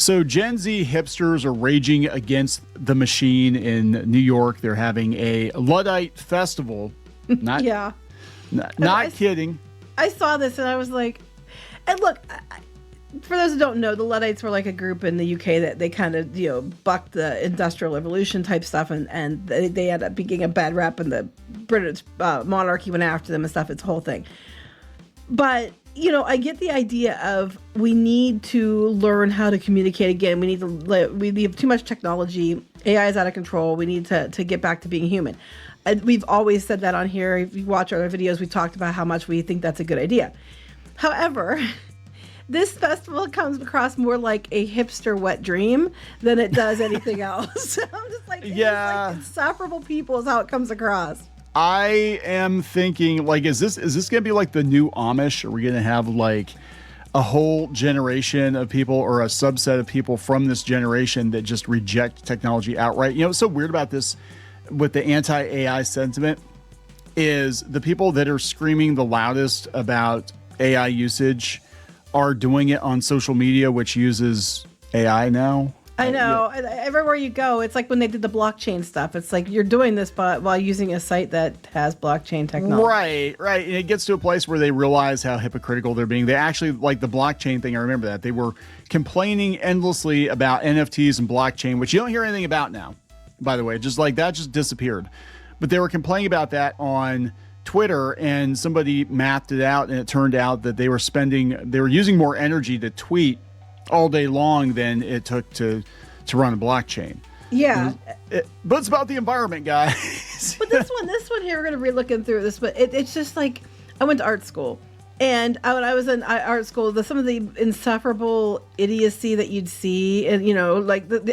So Gen Z hipsters are raging against the machine in New York. They're having a Luddite festival. Not, Yeah. not kidding. I saw this and I was like, and look, for those who don't know, the Luddites were like a group in the UK that they kind of, bucked the industrial revolution type stuff, and they ended up getting a bad rap, and the British monarchy went after them and stuff. It's a whole thing. But, I get the idea of we need to learn how to communicate again. We have too much technology. AI is out of control. We need to get back to being human. And we've always said that on here. If you watch our videos, we talked about how much we think that's a good idea. However, this festival comes across more like a hipster wet dream than it does anything else. I'm just like, like insufferable people is how it comes across. I am thinking, like, is this going to be like the new Amish? Are we going to have like a whole generation of people or a subset of people from this generation that just reject technology outright? What's so weird about this with the anti-AI sentiment is the people that are screaming the loudest about AI usage are doing it on social media, which uses AI now. I know. Everywhere you go, it's like when they did the blockchain stuff. It's like you're doing this while using a site that has blockchain technology. Right. And it gets to a place where they realize how hypocritical they're being. They actually, like the blockchain thing, I remember that. They were complaining endlessly about NFTs and blockchain, which you don't hear anything about now, by the way. Just like that just disappeared. But they were complaining about that on Twitter, and somebody mapped it out, and it turned out that they were using more energy to tweet all day long than it took to run a blockchain. Yeah. But it's about the environment, guys. But this one here, we're going to be looking through this, but it's just like, I went to art school, and when I was in art school, some of the insufferable idiocy that you'd see, and,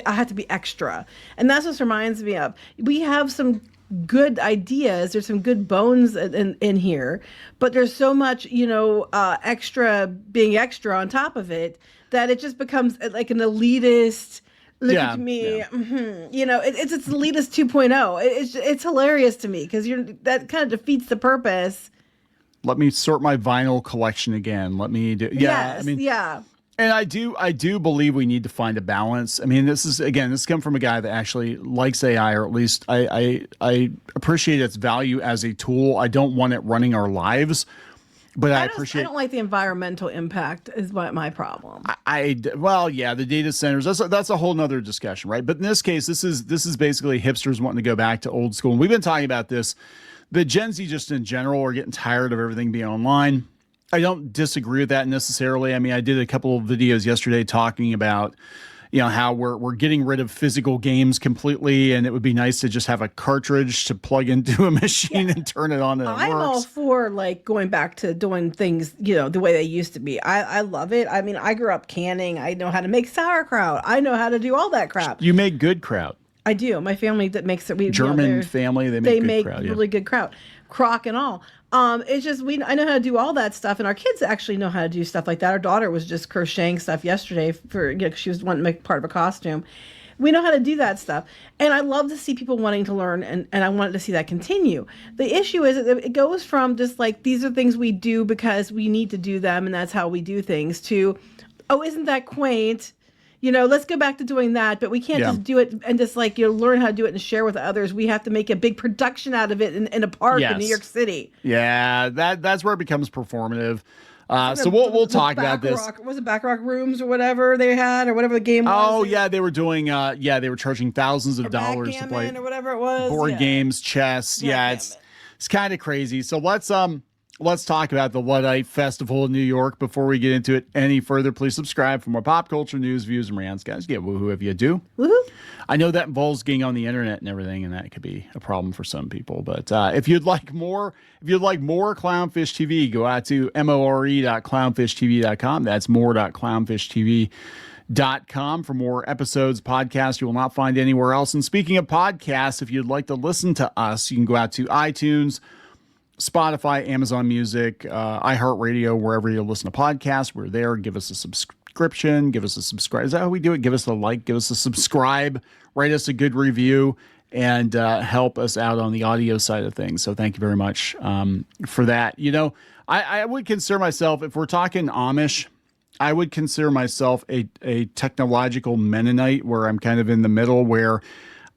I had to be extra. And that's what reminds me of. We have some good ideas. There's some good bones in here, but there's so much, extra being extra on top of it that it just becomes like an elitist. Look at me. Yeah. Mm-hmm. It's elitist 2.0. It's hilarious to me because that kind of defeats the purpose. Let me sort my vinyl collection again. Let me do. Yeah. Yes, And I do believe we need to find a balance. I mean, this comes from a guy that actually likes AI, or at least I appreciate its value as a tool. I don't want it running our lives, but I don't like the environmental impact is my problem. The data centers, that's a whole nother discussion, right? But in this case, this is basically hipsters wanting to go back to old school. And we've been talking about this, but Gen Z just in general are getting tired of everything being online. I don't disagree with that necessarily. I mean, I did a couple of videos yesterday talking about, how we're getting rid of physical games completely, and it would be nice to just have a cartridge to plug into a machine and turn it on and it works. I'm all for like going back to doing things, the way they used to be. I love it. I mean, I grew up canning. I know how to make sauerkraut. I know how to do all that crap. You make good kraut. I do. My family that makes it. German family, they make kraut, really good kraut, crock and all. It's just I know how to do all that stuff, and our kids actually know how to do stuff like that. Our daughter was just crocheting stuff yesterday for she was wanting to make part of a costume. We know how to do that stuff, and I love to see people wanting to learn, and I wanted to see that continue. The issue is that it goes from just like these are things we do because we need to do them, and that's how we do things, to isn't that quaint? Let's go back to doing that, but we can't just do it and just learn how to do it and share with others. We have to make a big production out of it in a park in New York City. Yeah, that's where it becomes performative. So we'll talk about this. Was it Backrock Rooms or whatever they had, or whatever the game was? Oh yeah, they were doing. They were charging thousands of dollars to play or whatever it was. Board games, chess. Yeah, it's kind of crazy. So let's talk about the Luddite Festival in New York. Before we get into it any further, please subscribe for more pop culture news, views, and rants. Guys, get woohoo if you do. Woohoo! I know that involves getting on the internet and everything, and that could be a problem for some people. But if you'd like more Clownfish TV, go out to more.clownfishtv.com. That's more.clownfishtv.com for more episodes, podcasts you will not find anywhere else. And speaking of podcasts, if you'd like to listen to us, you can go out to iTunes, Spotify, Amazon Music, iHeartRadio, wherever you listen to podcasts. We're there. Give us a subscription. Give us a subscribe. Is that how we do it? Give us a like. Give us a subscribe. Write us a good review and help us out on the audio side of things. So thank you very much for that. I would consider myself, if we're talking Amish, I would consider myself a technological Mennonite, where I'm kind of in the middle, where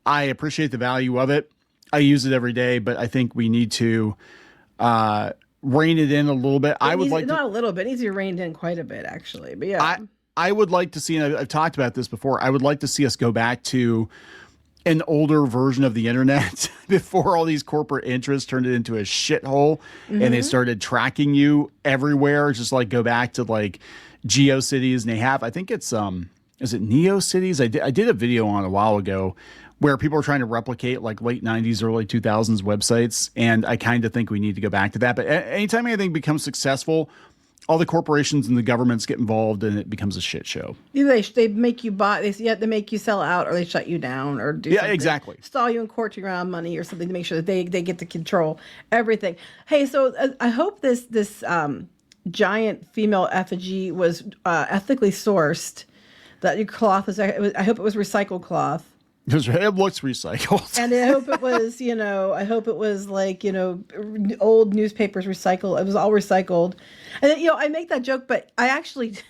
I appreciate the value of it. I use it every day, but I think we need to rein it in a little bit. Not a little bit. It needs to be reined in quite a bit, actually. But yeah. I would like to see, and I've talked about this before, I would like to see us go back to an older version of the internet before all these corporate interests turned it into a shithole and they started tracking you everywhere. Just like go back to like GeoCities, and they have, I think it's, is it NeoCities? I did a video on a while ago where people are trying to replicate like late 90s, early 2000s websites. And I kind of think we need to go back to that. But anytime anything becomes successful, all the corporations and the governments get involved and it becomes a shit show. Either they make you buy, they make you sell out, or they shut you down, or do something. Exactly. Stall you in court around money or something to make sure that they get to control everything. Hey, so I hope this giant female effigy was ethically sourced. That your cloth was, I hope it was recycled cloth. It looks recycled. And I hope it was, like, old newspapers recycled. It was all recycled. And then, I make that joke, but I actually do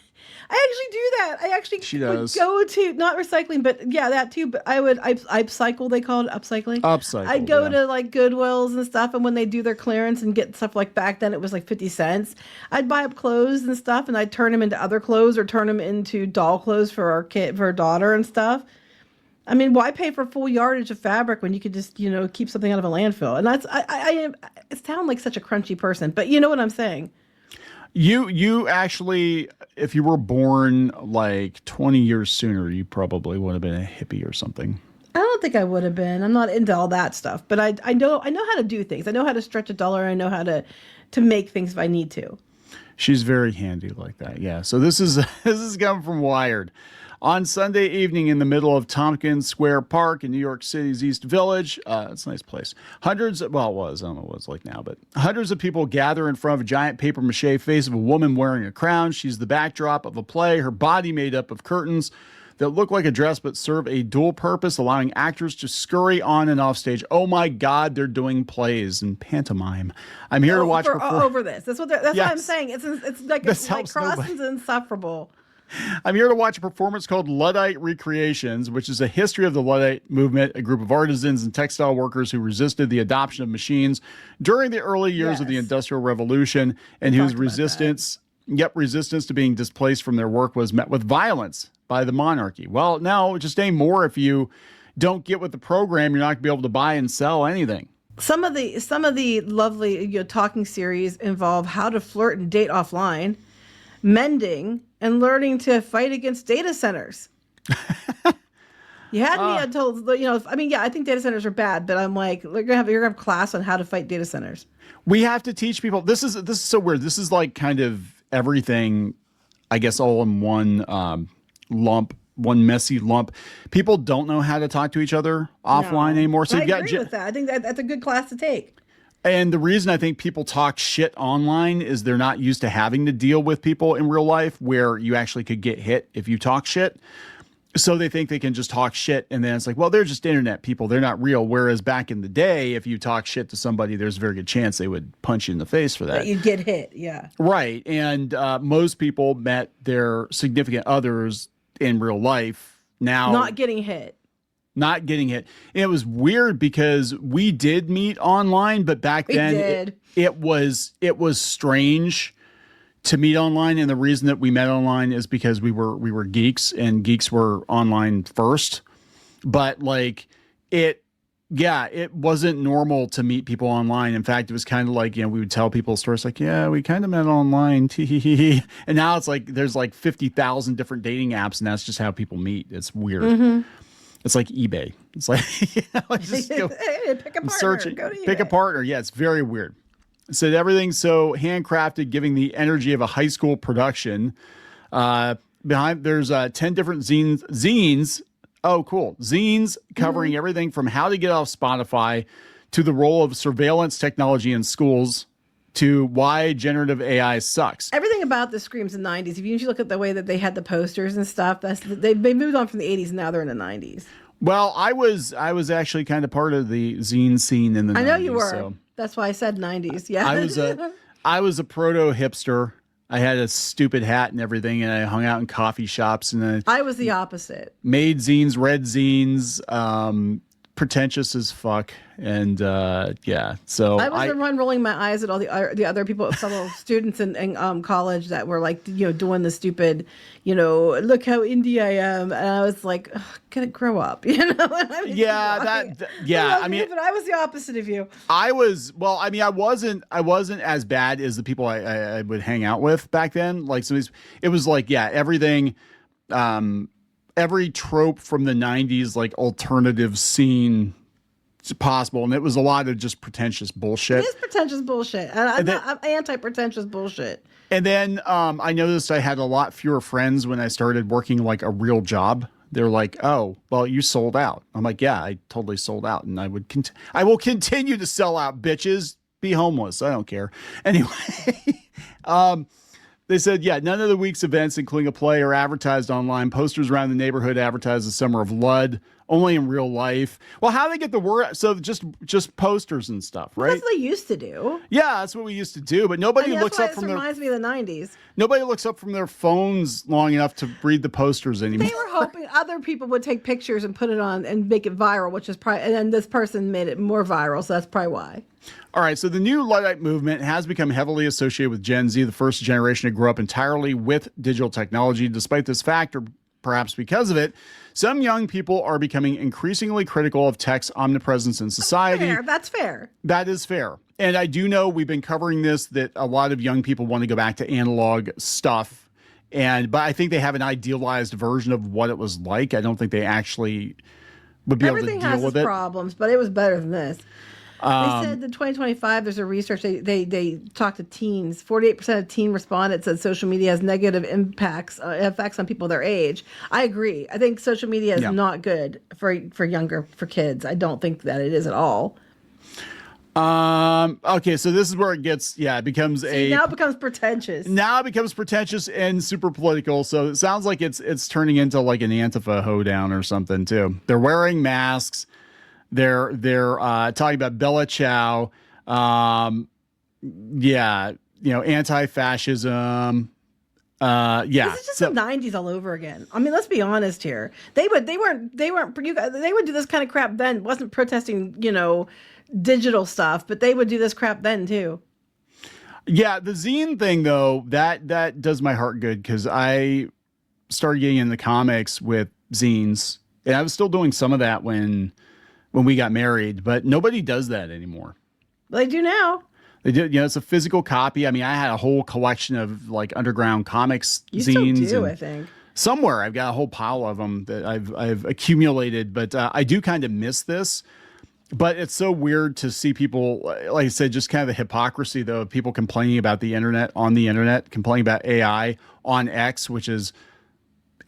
that. I actually would go to, not recycling, but yeah, that too. But I cycle, they call it upcycling. Upcycle. I'd go to like Goodwills and stuff. And when they do their clearance and get stuff, like back then it was like 50 cents. I'd buy up clothes and stuff, and I'd turn them into other clothes or turn them into doll clothes for our daughter and stuff. I mean, why pay for full yardage of fabric when you could just, keep something out of a landfill? And that's, I sound like such a crunchy person, but you know what I'm saying? You actually, if you were born like 20 years sooner, you probably would have been a hippie or something. I don't think I would have been. I'm not into all that stuff, but I know how to do things. I know how to stretch a dollar. I know how to make things if I need to. She's very handy like that. Yeah. So this is coming from Wired. On Sunday evening in the middle of Tompkins Square Park in New York City's East Village, it's a nice place. I don't know what it's like now, but hundreds of people gather in front of a giant papier-mâché face of a woman wearing a crown. She's the backdrop of a play, her body made up of curtains that look like a dress but serve a dual purpose, allowing actors to scurry on and off stage. Oh my God, they're doing plays and pantomime. I'm here to watch over this. That's what I'm saying. It's like Croston's insufferable. I'm here to watch a performance called Luddite Recreations, which is a history of the Luddite movement, a group of artisans and textile workers who resisted the adoption of machines during the early years of the Industrial Revolution, and whose resistance to being displaced from their work was met with violence by the monarchy. Well, now just anymore, if you don't get with the program, you're not going to be able to buy and sell anything. Some of the lovely talking series involve how to flirt and date offline, mending, and learning to fight against data centers. You had me I told, I think data centers are bad, but I'm like, you're gonna have class on how to fight data centers. We have to teach people. This is so weird. This is like kind of everything, I guess, all in one one messy lump. People don't know how to talk to each other offline anymore. So I agree with that. I think that's a good class to take. And the reason I think people talk shit online is they're not used to having to deal with people in real life where you actually could get hit if you talk shit. So they think they can just talk shit. And then it's like, well, they're just internet people. They're not real. Whereas back in the day, if you talk shit to somebody, there's a very good chance they would punch you in the face for that. But you'd get hit. Yeah. Right. And most people met their significant others in real life. Now, not getting hit. And it was weird because we did meet online, but back then it was strange to meet online. And the reason that we met online is because we were geeks, and geeks were online first. But like it wasn't normal to meet people online. In fact, it was kind of like, we would tell people stories like, yeah, we kind of met online. And now it's like there's like 50,000 different dating apps, and that's just how people meet. It's weird. Mm-hmm. It's like eBay. It's like, just go pick a partner. Search it, pick a partner. Yeah, it's very weird. So everything's so handcrafted, giving the energy of a high school production. Behind there's 10 different zines. Oh, cool. Zines covering everything from how to get off Spotify to the role of surveillance technology in schools to why generative AI sucks. Everything about this screams the 90s. If you look at the way that they had the posters and stuff, they moved on from the 80s, and now they're in the 90s. Well, I was actually kind of part of the zine scene in the 90s. I know you were. So. That's why I said 90s. Yeah. I was a proto hipster. I had a stupid hat and everything, and I hung out in coffee shops, and I was the opposite. made zines, read zines, pretentious as fuck, and yeah. So I was the one rolling my eyes at all the other people, fellow students in college that were like, doing the stupid, look how indie I am, and I was like, can it grow up, I mean, yeah, yeah. I mean, but I was the opposite of you. I was, well, I mean, I wasn't as bad as the people I would hang out with back then. Like, so it was like, yeah, everything, every trope from the 90s, like alternative scene possible. And it was a lot of just pretentious bullshit. It is pretentious bullshit. I'm anti-pretentious bullshit. And then I noticed I had a lot fewer friends when I started working like a real job. They're like, "Oh, well, you sold out." I'm like, "Yeah, I totally sold out, and I will continue to sell out, bitches. Be homeless. I don't care." Anyway, they said, yeah, none of the week's events, including a play, are advertised online. Posters around the neighborhood advertise the Summer of Lud, only in real life. Well, how do they get the word out? So just posters and stuff, right? That's what they used to do. Yeah, that's what we used to do. But nobody looks up from reminds me of the 90s. Nobody looks up from their phones long enough to read the posters anymore. They were hoping other people would take pictures and put it on and make it viral, which is probably, and then this person made it more viral, so that's probably why. All right, so the new Luddite movement has become heavily associated with Gen Z, the first generation to grow up entirely with digital technology. Despite this fact, or perhaps because of it, some young people are becoming increasingly critical of tech's omnipresence in society. That's fair. That is fair. And I do know we've been covering this, that a lot of young people want to go back to analog stuff. But I think they have an idealized version of what it was like. I don't think they actually would be able to deal with it. Everything has its problems, but it was better than this. They said in 2025, there's a research, they talked to teens. 48% of teen respondents said social media has negative effects on people their age. I agree. I think social media is not good for kids. I don't think that it is at all. Okay, so this is where it gets, it becomes now it becomes pretentious. Now it becomes pretentious and super political. So it sounds like it's turning into like an Antifa hoedown or something too. They're wearing masks. They're talking about Bella Ciao, anti-fascism. This is just the 90s all over again. I mean, let's be honest here. They would do this kind of crap then. It wasn't protesting, digital stuff, but they would do this crap then too. Yeah, the zine thing though, that does my heart good, because I started getting into comics with zines, and I was still doing some of that when we got married, but nobody does that anymore. They do now. They do. It's a physical copy. I mean, I had a whole collection of like underground comics zines. You still do, I think. Somewhere I've got a whole pile of them that I've accumulated, but I do kind of miss this. But it's so weird to see people, like I said, just kind of the hypocrisy though, of people complaining about the internet, complaining about AI on X, which is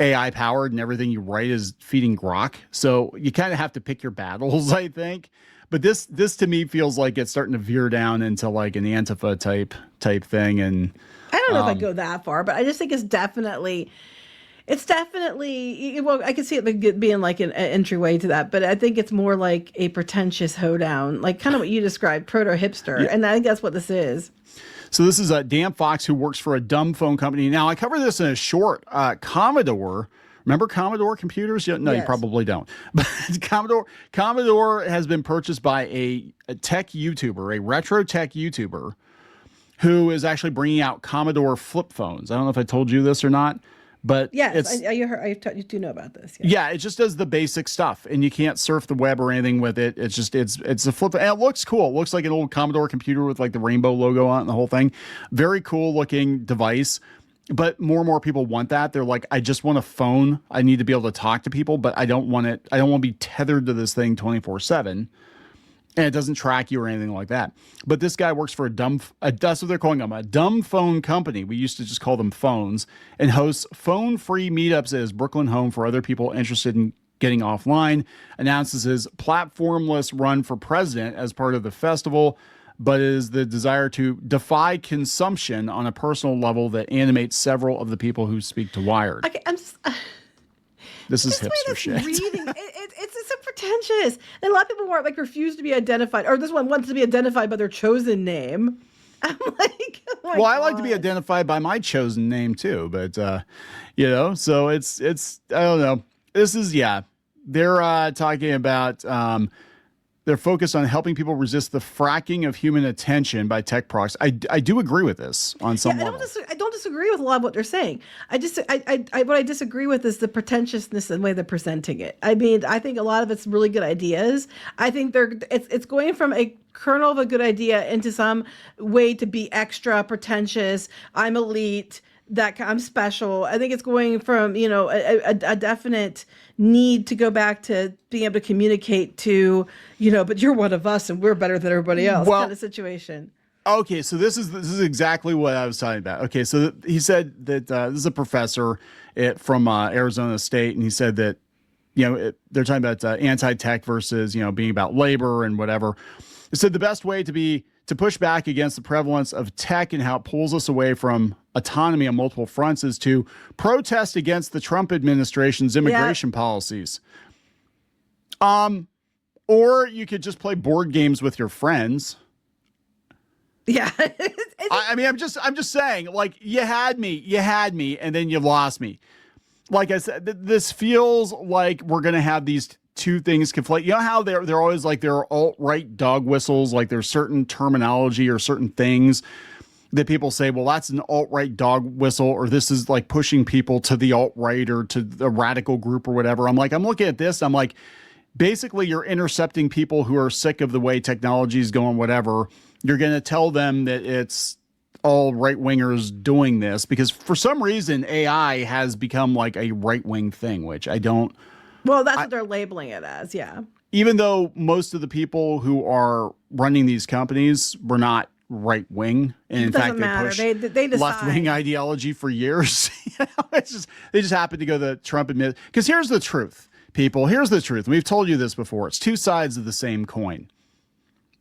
AI powered, and everything you write is feeding grok. So you kind of have to pick your battles, I think. But this to me feels like it's starting to veer down into like an Antifa type thing. And I don't know if I'd go that far, but I just think it's definitely, well, I can see it being like an entryway to that, but I think it's more like a pretentious hoedown, like kind of what you described, proto-hipster. Yeah. And I think that's what this is. So this is Dan Fox, who works for a dumb phone company. Now, I covered this in a short. Commodore. Remember Commodore computers? No, yes. You probably don't. But Commodore has been purchased by a tech YouTuber, a retro tech YouTuber, who is actually bringing out Commodore flip phones. I don't know if I told you this or not. But yes, you do know about this. Yes. Yeah, it just does the basic stuff, and you can't surf the web or anything with it. It's just it's a flip, and it looks cool. It looks like an old Commodore computer with like the rainbow logo on it and the whole thing. Very cool looking device. But more and more people want that. They're like, I just want a phone. I need to be able to talk to people, but I don't want it. I don't want to be tethered to this thing 24/7. And it doesn't track you or anything like that. But this guy works for that's what they're calling them, a dumb phone company. We used to just call them phones, and hosts phone-free meetups at his Brooklyn home for other people interested in getting offline. Announces his platformless run for president as part of the festival, but is the desire to defy consumption on a personal level that animates several of the people who speak to Wired. Okay, I'm just... This is hipster shit. It's so pretentious. And a lot of people refuse to be identified, or this one wants to be identified by their chosen name. I'm like, oh my Well, I like to be God. identified by my chosen name too, but so it's I don't know. This is they're talking about they're focused on helping people resist the fracking of human attention by tech products. I do agree with this on some level. I don't disagree with a lot of what they're saying. What I disagree with is the pretentiousness and the way they're presenting it. I mean, I think a lot of it's really good ideas. I think it's going from a kernel of a good idea into some way to be extra pretentious. I'm elite. I'm special. I think it's going from, a definite need to go back to being able to communicate to, but you're one of us and we're better than everybody else kind of situation. Okay, so this is exactly what I was talking about. Okay, so he said that this is a professor from Arizona State, and he said that they're talking about anti-tech versus being about labor and whatever. He said the best way to push back against the prevalence of tech and how it pulls us away from autonomy on multiple fronts is to protest against the Trump administration's immigration policies. Or you could just play board games with your friends. Yeah. I mean, I'm just saying, like, you had me, and then you lost me. Like I said, this feels like we're gonna have these two things conflate. You know how they're always like there are alt-right dog whistles, like there's certain terminology or certain things that people say, well, that's an alt-right dog whistle, or this is like pushing people to the alt-right or to the radical group or whatever. I'm looking at this, I'm like, basically you're intercepting people who are sick of the way technology is going, whatever. You're going to tell them that it's all right-wingers doing this because for some reason AI has become like a right-wing thing, which I don't. Well, that's what they're labeling it as. Yeah. Even though most of the people who are running these companies were not right-wing. And in fact, they pushed left-wing ideology for years. They just happened to go the Trump administration. Because here's the truth, people. Here's the truth. We've told you this before. It's two sides of the same coin.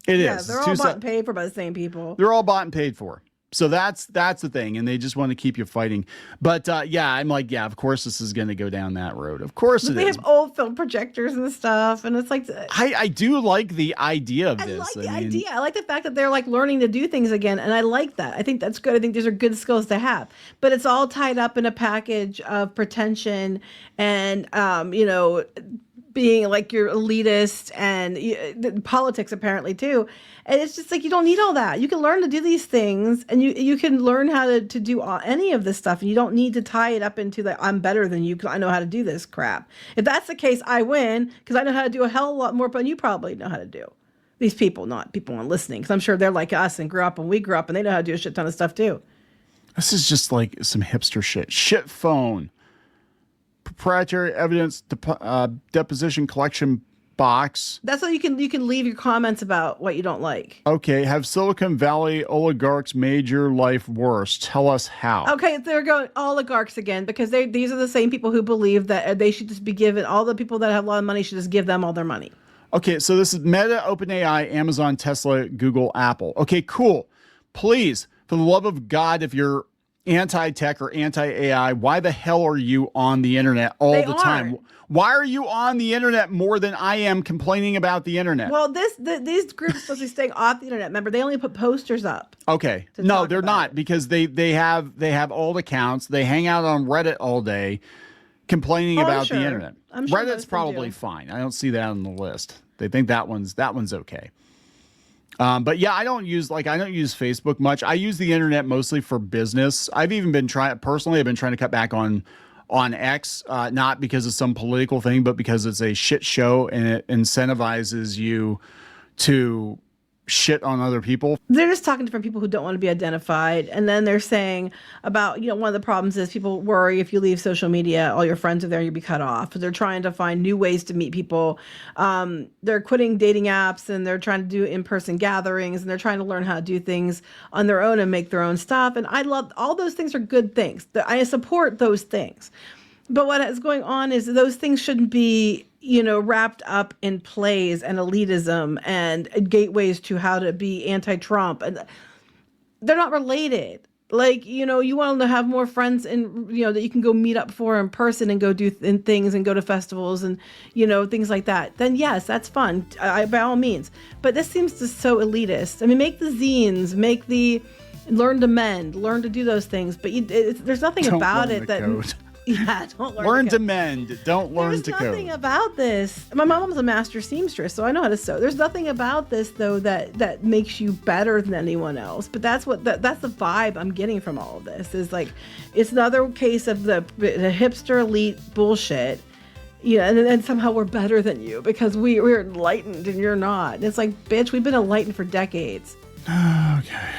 It is. They're all bought and paid for by the same people. They're all bought and paid for. So that's the thing, and they just want to keep you fighting. But I'm like, of course this is going to go down that road. Of course it is. They have old film projectors and stuff, and it's like I do like the idea of this. I like the idea. I like the fact that they're like learning to do things again, and I like that. I think that's good. I think these are good skills to have. But it's all tied up in a package of pretension and being like you're elitist and politics apparently too. And it's just like, you don't need all that. You can learn to do these things and you can learn how to do any of this stuff. And you don't need to tie it up into the, I'm better than you because I know how to do this crap. If that's the case, I win because I know how to do a hell of a lot more than you probably know how to do. These people, not people on listening. Because I'm sure they're like us and grew up and we grew up and they know how to do a shit ton of stuff too. This is just like some hipster shit. Shit phone. Proprietary evidence deposition collection box. That's so you can leave your comments about what you don't like. Okay, have Silicon Valley oligarchs made your life worse? Tell us how. Okay, they're going oligarchs again because these are the same people who believe that they should just be given, all the people that have a lot of money should just give them all their money. Okay, so this is Meta, OpenAI, Amazon, Tesla, Google, Apple. Okay, cool. Please, for the love of God, if you're anti-tech or anti-AI, why the hell are you on the internet all the time? Why are you on the internet more than I am complaining about the internet? Well, these groups are supposed to be staying off the internet. Remember, they only put posters up. Okay. No, they're not because they have old accounts. They hang out on Reddit all day complaining about the internet. I'm sure Reddit's probably fine. I don't see that on the list. They think that one's okay. But yeah, I don't use Facebook much. I use the internet mostly for business. I've been trying to cut back on X, not because of some political thing, but because it's a shit show and it incentivizes you to shit on other people. They're just talking to different people who don't want to be identified. And then they're saying about, one of the problems is people worry if you leave social media, all your friends are there, you'll be cut off. They're trying to find new ways to meet people. They're quitting dating apps and they're trying to do in-person gatherings and they're trying to learn how to do things on their own and make their own stuff. And I love all those things are good things. I support those things. But what is going on is those things shouldn't be wrapped up in plays and elitism and gateways to how to be anti-Trump. And they're not related. Like, you know, you want to have more friends and, you know, that you can go meet up for in person and go do things and go to festivals and, you know, things like that. Then yes, that's fun. By all means. But this seems just so elitist. I mean, make the zines, make the learn to mend, learn to do those things. But there's nothing about it that. Code. Yeah, don't learn to mend. Don't learn to code. There's nothing about this. My mom's a master seamstress, so I know how to sew. There's nothing about this though that makes you better than anyone else. But that's the vibe I'm getting from all of this. Is like, it's another case of the hipster elite bullshit. Yeah, and then somehow we're better than you because we're enlightened and you're not. And it's like, bitch, we've been enlightened for decades. Okay.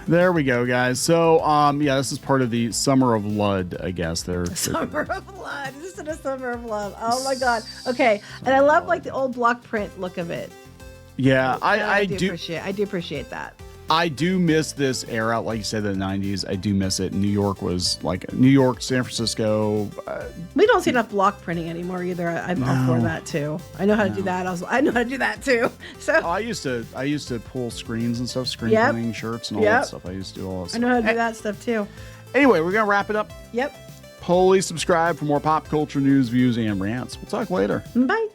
There we go, guys. So, yeah, this is part of the Summer of Lud, I guess. Summer of Lud. This is a Summer of Love. Oh my God. Okay, and I love like the old block print look of it. Yeah, I do appreciate that. I do miss this era, like you said, the 90s. I do miss it. New York was like New York, San Francisco. We don't see enough block printing anymore either. I'm for that too. I know how to do that. I know how to do that too. So I used to pull screens and stuff, printing shirts and all that stuff. I used to do all that stuff. I know how to do that stuff too. Anyway, we're gonna wrap it up. Yep. Please subscribe for more pop culture news, views, and rants. We'll talk later. Bye.